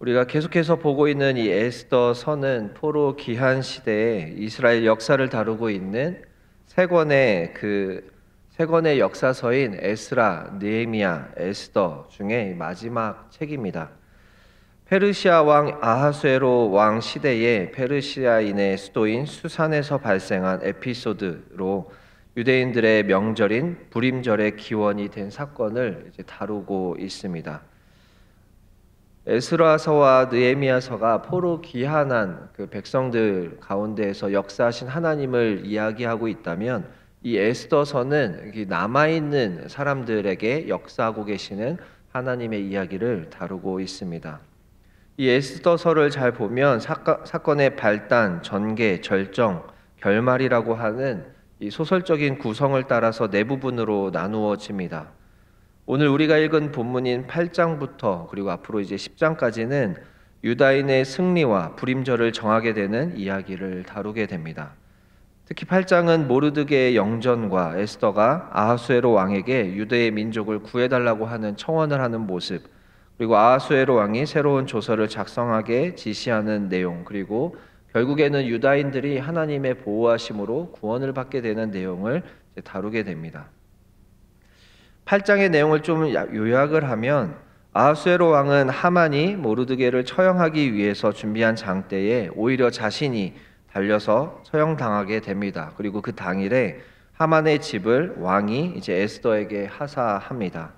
우리가 계속해서 보고 있는 이 에스더서는 포로 기한 시대에 이스라엘 역사를 다루고 있는 세 권의 역사서인 에스라, 느헤미야, 에스더 중에 마지막 책입니다. 페르시아 왕 아하수에로 왕 시대에 페르시아인의 수도인 수산에서 발생한 에피소드로 유대인들의 명절인 불임절의 기원이 된 사건을 이제 다루고 있습니다. 에스라서와 느헤미야서가 포로 귀환한 그 백성들 가운데에서 역사하신 하나님을 이야기하고 있다면, 이 에스더서는 남아있는 사람들에게 역사하고 계시는 하나님의 이야기를 다루고 있습니다. 이 에스더서를 잘 보면 사건의 발단, 전개, 절정, 결말이라고 하는 이 소설적인 구성을 따라서 네 부분으로 나누어집니다. 오늘 우리가 읽은 본문인 8장부터 그리고 앞으로 이제 10장까지는 유다인의 승리와 불임절을 정하게 되는 이야기를 다루게 됩니다. 특히 8장은 모르드게의 영전과 에스더가 아하수에로 왕에게 유대의 민족을 구해달라고 하는 청원을 하는 모습, 그리고 아하수에로 왕이 새로운 조서를 작성하게 지시하는 내용, 그리고 결국에는 유다인들이 하나님의 보호하심으로 구원을 받게 되는 내용을 다루게 됩니다. 8장의 내용을 좀 요약을 하면, 아하수에로 왕은 하만이 모르드게를 처형하기 위해서 준비한 장대에 오히려 자신이 달려서 처형당하게 됩니다. 그리고 그 당일에 하만의 집을 왕이 이제 에스더에게 하사합니다.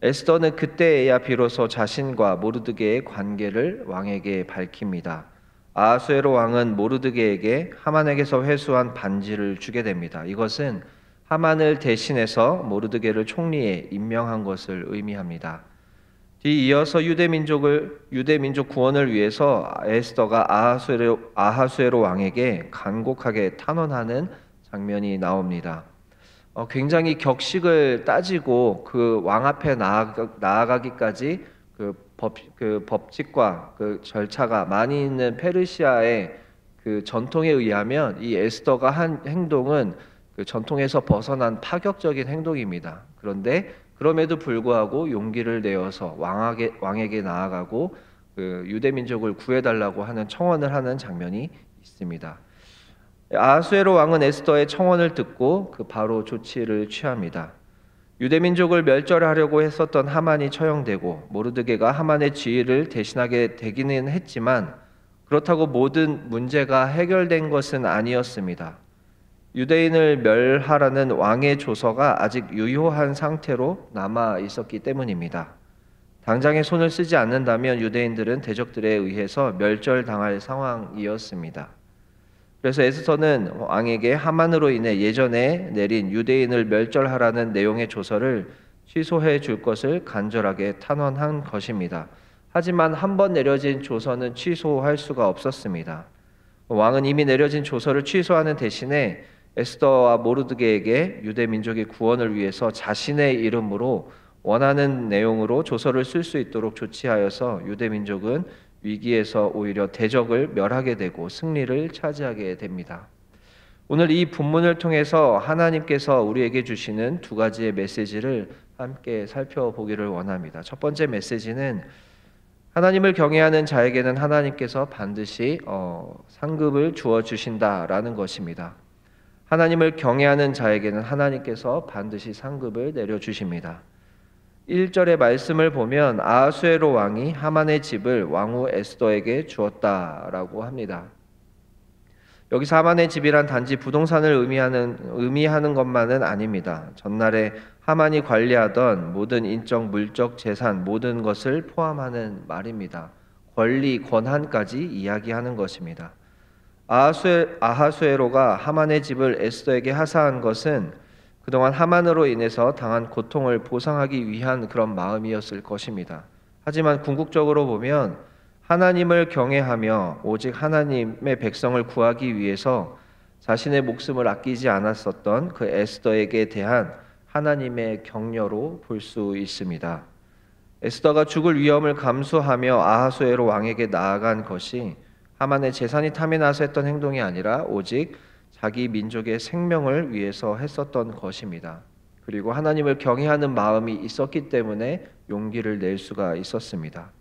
에스더는 그때에야 비로소 자신과 모르드게의 관계를 왕에게 밝힙니다. 아하수에로 왕은 모르드게에게 하만에게서 회수한 반지를 주게 됩니다. 이것은 하만을 대신해서 모르드게를 총리에 임명한 것을 의미합니다. 뒤이어서 유대 민족 구원을 위해서 에스더가 아하수에로 왕에게 간곡하게 탄원하는 장면이 나옵니다. 굉장히 격식을 따지고 그 왕 앞에 나아가기까지 그 법칙과 그 절차가 많이 있는 페르시아의 그 전통에 의하면 이 에스더가 한 행동은 그 전통에서 벗어난 파격적인 행동입니다. 그런데 그럼에도 불구하고 용기를 내어서 왕에게 나아가고 그 유대 민족을 구해달라고 하는 청원을 하는 장면이 있습니다. 아하수에로 왕은 에스더의 청원을 듣고 바로 조치를 취합니다. 유대 민족을 멸절하려고 했었던 하만이 처형되고 모르드게가 하만의 지위를 대신하게 되기는 했지만, 그렇다고 모든 문제가 해결된 것은 아니었습니다. 유대인을 멸하라는 왕의 조서가 아직 유효한 상태로 남아 있었기 때문입니다. 당장에 손을 쓰지 않는다면 유대인들은 대적들에 의해서 멸절당할 상황이었습니다. 그래서 에스더는 왕에게 하만으로 인해 예전에 내린 유대인을 멸절하라는 내용의 조서를 취소해 줄 것을 간절하게 탄원한 것입니다. 하지만 한 번 내려진 조서는 취소할 수가 없었습니다. 왕은 이미 내려진 조서를 취소하는 대신에 에스더와 모르드게에게 유대 민족의 구원을 위해서 자신의 이름으로 원하는 내용으로 조서를 쓸 수 있도록 조치하여서 유대 민족은 위기에서 오히려 대적을 멸하게 되고 승리를 차지하게 됩니다. 오늘 이 본문을 통해서 하나님께서 우리에게 주시는 두 가지의 메시지를 함께 살펴보기를 원합니다. 첫 번째 메시지는, 하나님을 경외하는 자에게는 하나님께서 반드시 상급을 주어 주신다라는 것입니다. 하나님을 경외하는 자에게는 하나님께서 반드시 상급을 내려주십니다. 1절의 말씀을 보면 아하수에로 왕이 하만의 집을 왕후 에스더에게 주었다라고 합니다. 여기서 하만의 집이란 단지 부동산을 의미하는 것만은 아닙니다. 전날에 하만이 관리하던 모든 인적, 물적, 재산 모든 것을 포함하는 말입니다. 권리, 권한까지 이야기하는 것입니다. 아하수에로가 하만의 집을 에스더에게 하사한 것은 그동안 하만으로 인해서 당한 고통을 보상하기 위한 그런 마음이었을 것입니다. 하지만 궁극적으로 보면 하나님을 경외하며 오직 하나님의 백성을 구하기 위해서 자신의 목숨을 아끼지 않았었던 그 에스더에게 대한 하나님의 격려로 볼 수 있습니다. 에스더가 죽을 위험을 감수하며 아하수에로 왕에게 나아간 것이 하만의 재산이 탐이 나서 했던 행동이 아니라 오직 자기 민족의 생명을 위해서 했었던 것입니다. 그리고 하나님을 경외하는 마음이 있었기 때문에 용기를 낼 수가 있었습니다.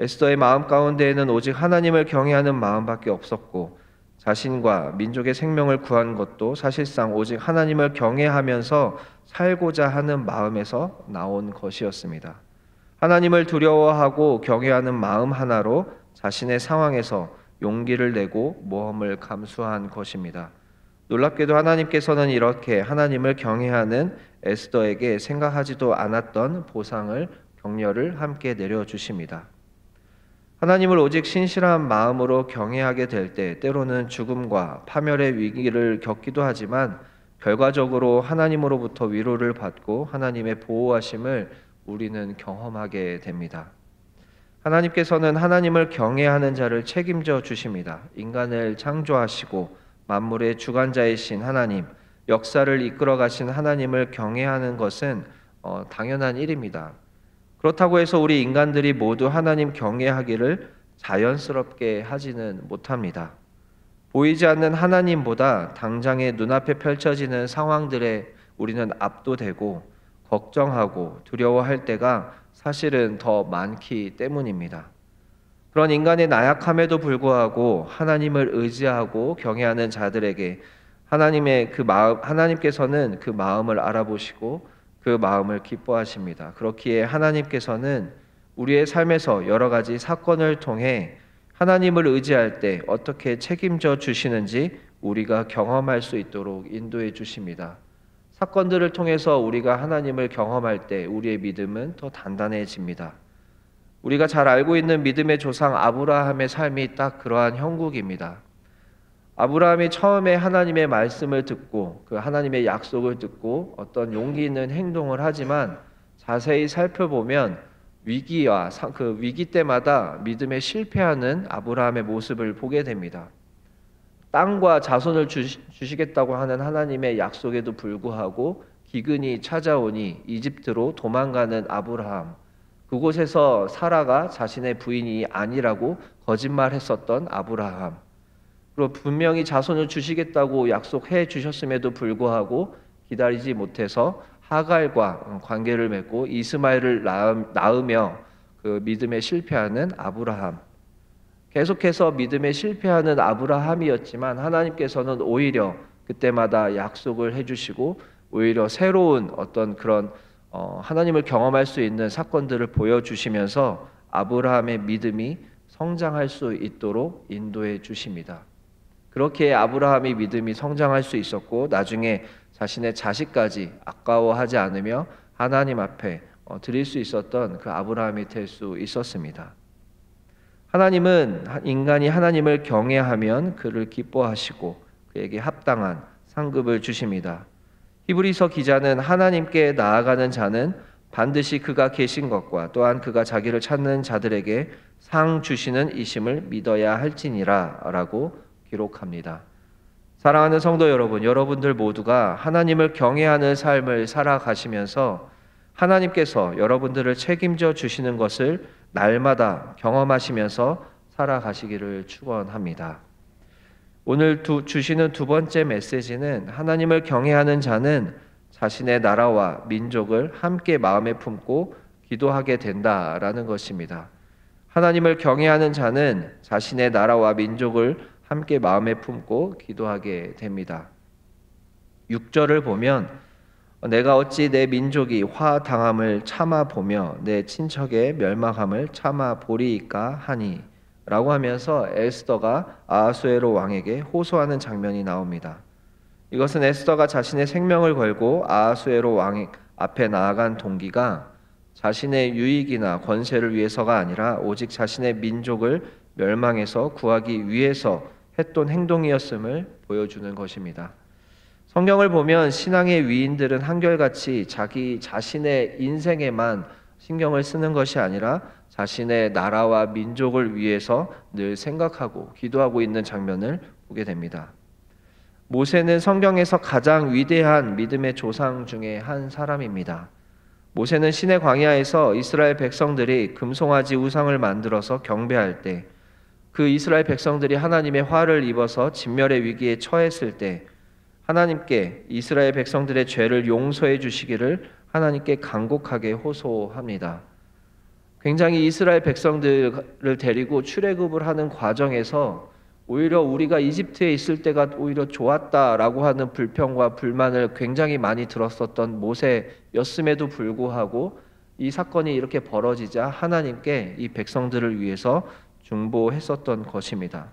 에스더의 마음 가운데에는 오직 하나님을 경외하는 마음밖에 없었고, 자신과 민족의 생명을 구한 것도 사실상 오직 하나님을 경외하면서 살고자 하는 마음에서 나온 것이었습니다. 하나님을 두려워하고 경외하는 마음 하나로 자신의 상황에서 용기를 내고 모험을 감수한 것입니다. 놀랍게도 하나님께서는 이렇게 하나님을 경외하는 에스더에게 생각하지도 않았던 보상을, 격려를 함께 내려주십니다. 하나님을 오직 신실한 마음으로 경외하게 될 때 때로는 죽음과 파멸의 위기를 겪기도 하지만 결과적으로 하나님으로부터 위로를 받고 하나님의 보호하심을 우리는 경험하게 됩니다. 하나님께서는 하나님을 경외하는 자를 책임져 주십니다. 인간을 창조하시고 만물의 주관자이신 하나님, 역사를 이끌어 가신 하나님을 경외하는 것은 당연한 일입니다. 그렇다고 해서 우리 인간들이 모두 하나님 경외하기를 자연스럽게 하지는 못합니다. 보이지 않는 하나님보다 당장의 눈앞에 펼쳐지는 상황들에 우리는 압도되고 걱정하고 두려워할 때가 사실은 더 많기 때문입니다. 그런 인간의 나약함에도 불구하고 하나님을 의지하고 경외하는 자들에게 하나님께서는 그 마음을 알아보시고 그 마음을 기뻐하십니다. 그렇기에 하나님께서는 우리의 삶에서 여러 가지 사건을 통해 하나님을 의지할 때 어떻게 책임져 주시는지 우리가 경험할 수 있도록 인도해 주십니다. 사건들을 통해서 우리가 하나님을 경험할 때 우리의 믿음은 더 단단해집니다. 우리가 잘 알고 있는 믿음의 조상 아브라함의 삶이 딱 그러한 형국입니다. 아브라함이 처음에 하나님의 말씀을 듣고 그 하나님의 약속을 듣고 어떤 용기 있는 행동을 하지만 자세히 살펴보면 그 위기 때마다 믿음에 실패하는 아브라함의 모습을 보게 됩니다. 땅과 자손을 주시겠다고 하는 하나님의 약속에도 불구하고 기근이 찾아오니 이집트로 도망가는 아브라함, 그곳에서 사라가 자신의 부인이 아니라고 거짓말했었던 아브라함, 그리고 분명히 자손을 주시겠다고 약속해 주셨음에도 불구하고 기다리지 못해서 하갈과 관계를 맺고 이스마엘을 낳으며 그 믿음에 실패하는 아브라함, 계속해서 믿음에 실패하는 아브라함이었지만 하나님께서는 오히려 그때마다 약속을 해주시고 오히려 새로운 어떤 그런 하나님을 경험할 수 있는 사건들을 보여주시면서 아브라함의 믿음이 성장할 수 있도록 인도해 주십니다. 그렇게 아브라함이 믿음이 성장할 수 있었고 나중에 자신의 자식까지 아까워하지 않으며 하나님 앞에 드릴 수 있었던 그 아브라함이 될 수 있었습니다. 하나님은 인간이 하나님을 경외하면 그를 기뻐하시고 그에게 합당한 상급을 주십니다. 히브리서 기자는 하나님께 나아가는 자는 반드시 그가 계신 것과 또한 그가 자기를 찾는 자들에게 상 주시는 이심을 믿어야 할지니라 라고 기록합니다. 사랑하는 성도 여러분, 여러분들 모두가 하나님을 경외하는 삶을 살아가시면서 하나님께서 여러분들을 책임져 주시는 것을 날마다 경험하시면서 살아가시기를 축원합니다. 오늘 주시는 두 번째 메시지는 하나님을 경외하는 자는 자신의 나라와 민족을 함께 마음에 품고 기도하게 된다라는 것입니다. 하나님을 경외하는 자는 자신의 나라와 민족을 함께 마음에 품고 기도하게 됩니다. 6절을 보면 내가 어찌 내 민족이 화당함을 참아 보며 내 친척의 멸망함을 참아 보리이까 하니 라고 하면서 에스더가 아하수에로 왕에게 호소하는 장면이 나옵니다. 이것은 에스더가 자신의 생명을 걸고 아하수에로 왕 앞에 나아간 동기가 자신의 유익이나 권세를 위해서가 아니라 오직 자신의 민족을 멸망에서 구하기 위해서 했던 행동이었음을 보여주는 것입니다. 성경을 보면 신앙의 위인들은 한결같이 자기 자신의 인생에만 신경을 쓰는 것이 아니라 자신의 나라와 민족을 위해서 늘 생각하고 기도하고 있는 장면을 보게 됩니다. 모세는 성경에서 가장 위대한 믿음의 조상 중에 한 사람입니다. 모세는 시내 광야에서 이스라엘 백성들이 금송아지 우상을 만들어서 경배할 때 그 이스라엘 백성들이 하나님의 화를 입어서 진멸의 위기에 처했을 때 하나님께 이스라엘 백성들의 죄를 용서해 주시기를 하나님께 간곡하게 호소합니다. 굉장히 이스라엘 백성들을 데리고 출애굽을 하는 과정에서 오히려 우리가 이집트에 있을 때가 오히려 좋았다라고 하는 불평과 불만을 굉장히 많이 들었었던 모세였음에도 불구하고 이 사건이 이렇게 벌어지자 하나님께 이 백성들을 위해서 중보했었던 것입니다.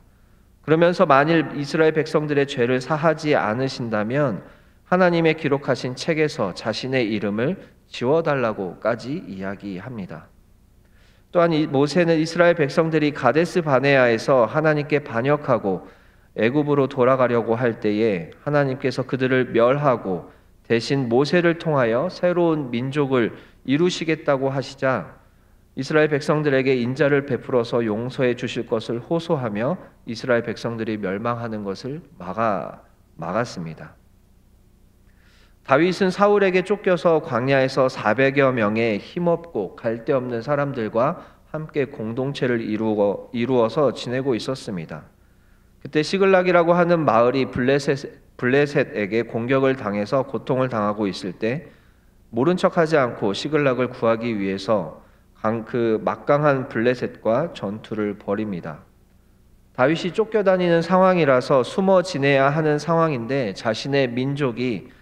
그러면서 만일 이스라엘 백성들의 죄를 사하지 않으신다면 하나님의 기록하신 책에서 자신의 이름을 지워달라고까지 이야기합니다. 또한 모세는 이스라엘 백성들이 가데스 바네아에서 하나님께 반역하고 애굽으로 돌아가려고 할 때에 하나님께서 그들을 멸하고 대신 모세를 통하여 새로운 민족을 이루시겠다고 하시자 이스라엘 백성들에게 인자를 베풀어서 용서해 주실 것을 호소하며 이스라엘 백성들이 멸망하는 것을 막았습니다. 다윗은 사울에게 쫓겨서 광야에서 400여 명의 힘없고 갈데없는 사람들과 함께 공동체를 이루어서 지내고 있었습니다. 그때 시글락이라고 하는 마을이 블레셋에게 공격을 당해서 고통을 당하고 있을 때 모른 척하지 않고 시글락을 구하기 위해서 그 막강한 블레셋과 전투를 벌입니다. 다윗이 쫓겨다니는 상황이라서 숨어 지내야 하는 상황인데 자신의 민족이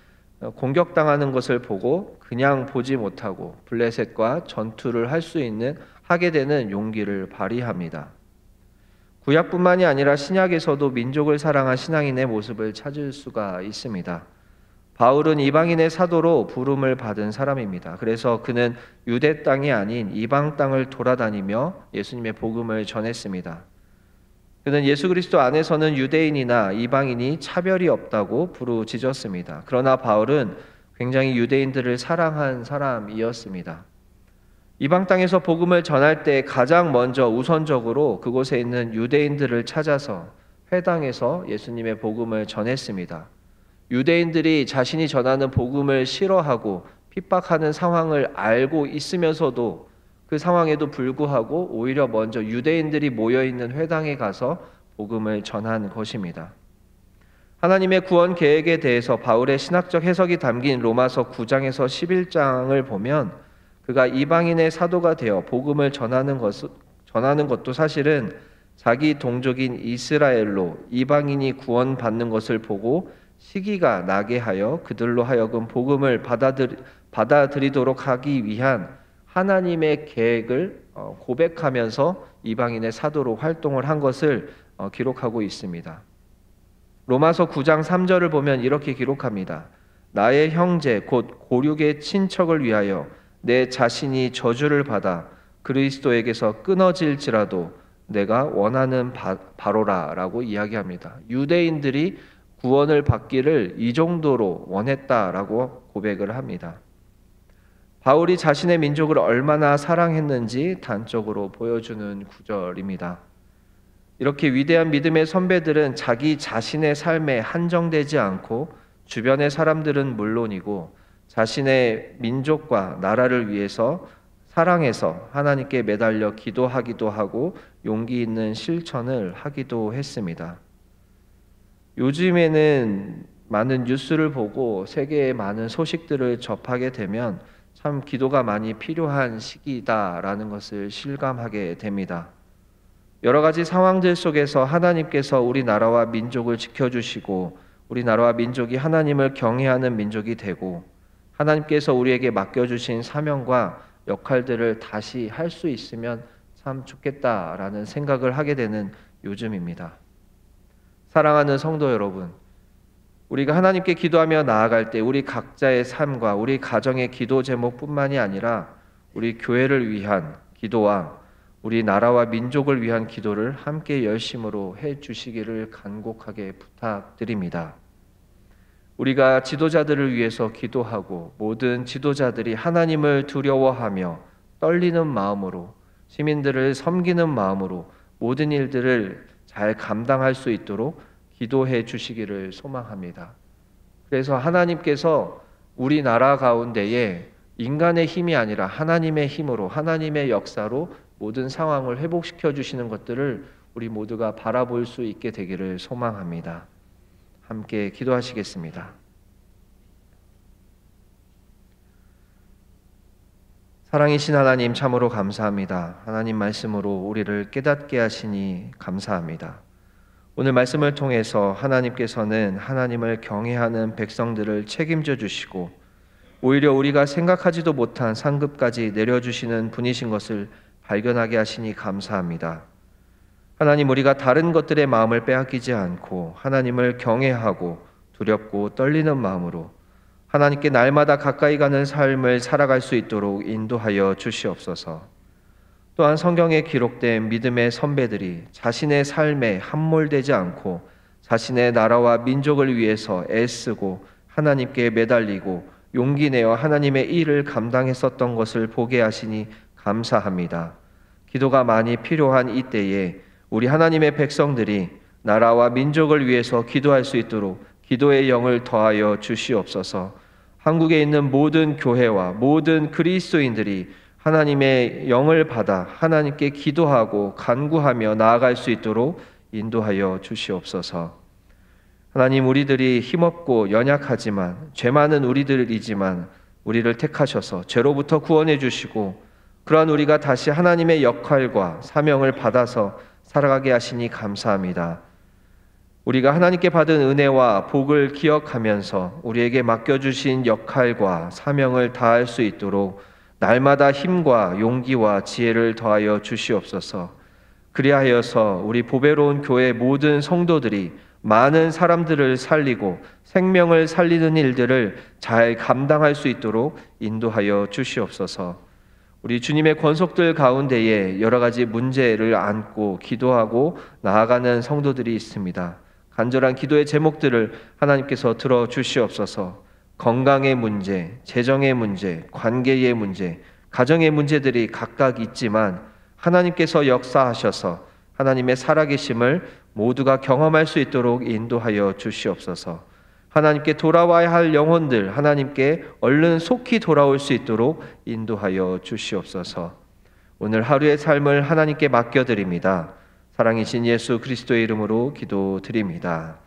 공격당하는 것을 보고 그냥 보지 못하고 블레셋과 전투를 하게 되는 용기를 발휘합니다. 구약뿐만이 아니라 신약에서도 민족을 사랑한 신앙인의 모습을 찾을 수가 있습니다. 바울은 이방인의 사도로 부름을 받은 사람입니다. 그래서 그는 유대 땅이 아닌 이방 땅을 돌아다니며 예수님의 복음을 전했습니다. 그는 예수 그리스도 안에서는 유대인이나 이방인이 차별이 없다고 부르짖었습니다. 그러나 바울은 굉장히 유대인들을 사랑한 사람이었습니다. 이방 땅에서 복음을 전할 때 가장 먼저 우선적으로 그곳에 있는 유대인들을 찾아서 회당에서 예수님의 복음을 전했습니다. 유대인들이 자신이 전하는 복음을 싫어하고 핍박하는 상황을 알고 있으면서도 그 상황에도 불구하고 오히려 먼저 유대인들이 모여있는 회당에 가서 복음을 전한 것입니다. 하나님의 구원 계획에 대해서 바울의 신학적 해석이 담긴 로마서 9장에서 11장을 보면 그가 이방인의 사도가 되어 복음을 전하는 것도 사실은 자기 동족인 이스라엘로 이방인이 구원받는 것을 보고 시기가 나게 하여 그들로 하여금 복음을 받아들이도록 하기 위한 하나님의 계획을 고백하면서 이방인의 사도로 활동을 한 것을 기록하고 있습니다. 로마서 9장 3절을 보면 이렇게 기록합니다. 나의 형제 곧 고륙의 친척을 위하여 내 자신이 저주를 받아 그리스도에게서 끊어질지라도 내가 원하는 바로라 라고 이야기합니다. 유대인들이 구원을 받기를 이 정도로 원했다라고 고백을 합니다. 바울이 자신의 민족을 얼마나 사랑했는지 단적으로 보여주는 구절입니다. 이렇게 위대한 믿음의 선배들은 자기 자신의 삶에 한정되지 않고 주변의 사람들은 물론이고 자신의 민족과 나라를 위해서 사랑해서 하나님께 매달려 기도하기도 하고 용기 있는 실천을 하기도 했습니다. 요즘에는 많은 뉴스를 보고 세계의 많은 소식들을 접하게 되면 참 기도가 많이 필요한 시기다라는 것을 실감하게 됩니다. 여러 가지 상황들 속에서 하나님께서 우리나라와 민족을 지켜주시고 우리나라와 민족이 하나님을 경외하는 민족이 되고 하나님께서 우리에게 맡겨주신 사명과 역할들을 다시 할 수 있으면 참 좋겠다라는 생각을 하게 되는 요즘입니다. 사랑하는 성도 여러분, 우리가 하나님께 기도하며 나아갈 때 우리 각자의 삶과 우리 가정의 기도 제목뿐만이 아니라 우리 교회를 위한 기도와 우리 나라와 민족을 위한 기도를 함께 열심으로 해 주시기를 간곡하게 부탁드립니다. 우리가 지도자들을 위해서 기도하고 모든 지도자들이 하나님을 두려워하며 떨리는 마음으로 시민들을 섬기는 마음으로 모든 일들을 잘 감당할 수 있도록 기도해 주시기를 소망합니다. 그래서 하나님께서 우리나라 가운데에 인간의 힘이 아니라 하나님의 힘으로 하나님의 역사로 모든 상황을 회복시켜 주시는 것들을 우리 모두가 바라볼 수 있게 되기를 소망합니다. 함께 기도하시겠습니다. 사랑이신 하나님 참으로 감사합니다. 하나님 말씀으로 우리를 깨닫게 하시니 감사합니다. 오늘 말씀을 통해서 하나님께서는 하나님을 경외하는 백성들을 책임져 주시고 오히려 우리가 생각하지도 못한 상급까지 내려주시는 분이신 것을 발견하게 하시니 감사합니다. 하나님, 우리가 다른 것들의 마음을 빼앗기지 않고 하나님을 경외하고 두렵고 떨리는 마음으로 하나님께 날마다 가까이 가는 삶을 살아갈 수 있도록 인도하여 주시옵소서. 또한 성경에 기록된 믿음의 선배들이 자신의 삶에 함몰되지 않고 자신의 나라와 민족을 위해서 애쓰고 하나님께 매달리고 용기 내어 하나님의 일을 감당했었던 것을 보게 하시니 감사합니다. 기도가 많이 필요한 이때에 우리 하나님의 백성들이 나라와 민족을 위해서 기도할 수 있도록 기도의 영을 더하여 주시옵소서. 한국에 있는 모든 교회와 모든 그리스도인들이 하나님의 영을 받아 하나님께 기도하고 간구하며 나아갈 수 있도록 인도하여 주시옵소서. 하나님, 우리들이 힘없고 연약하지만 죄 많은 우리들이지만 우리를 택하셔서 죄로부터 구원해 주시고 그러한 우리가 다시 하나님의 역할과 사명을 받아서 살아가게 하시니 감사합니다. 우리가 하나님께 받은 은혜와 복을 기억하면서 우리에게 맡겨주신 역할과 사명을 다할 수 있도록 날마다 힘과 용기와 지혜를 더하여 주시옵소서. 그리하여서 우리 보배로운 교회 모든 성도들이 많은 사람들을 살리고 생명을 살리는 일들을 잘 감당할 수 있도록 인도하여 주시옵소서. 우리 주님의 권속들 가운데에 여러 가지 문제를 안고 기도하고 나아가는 성도들이 있습니다. 간절한 기도의 제목들을 하나님께서 들어주시옵소서. 건강의 문제, 재정의 문제, 관계의 문제, 가정의 문제들이 각각 있지만 하나님께서 역사하셔서 하나님의 살아계심을 모두가 경험할 수 있도록 인도하여 주시옵소서. 하나님께 돌아와야 할 영혼들 하나님께 얼른 속히 돌아올 수 있도록 인도하여 주시옵소서. 오늘 하루의 삶을 하나님께 맡겨드립니다. 사랑이신 예수 그리스도의 이름으로 기도드립니다.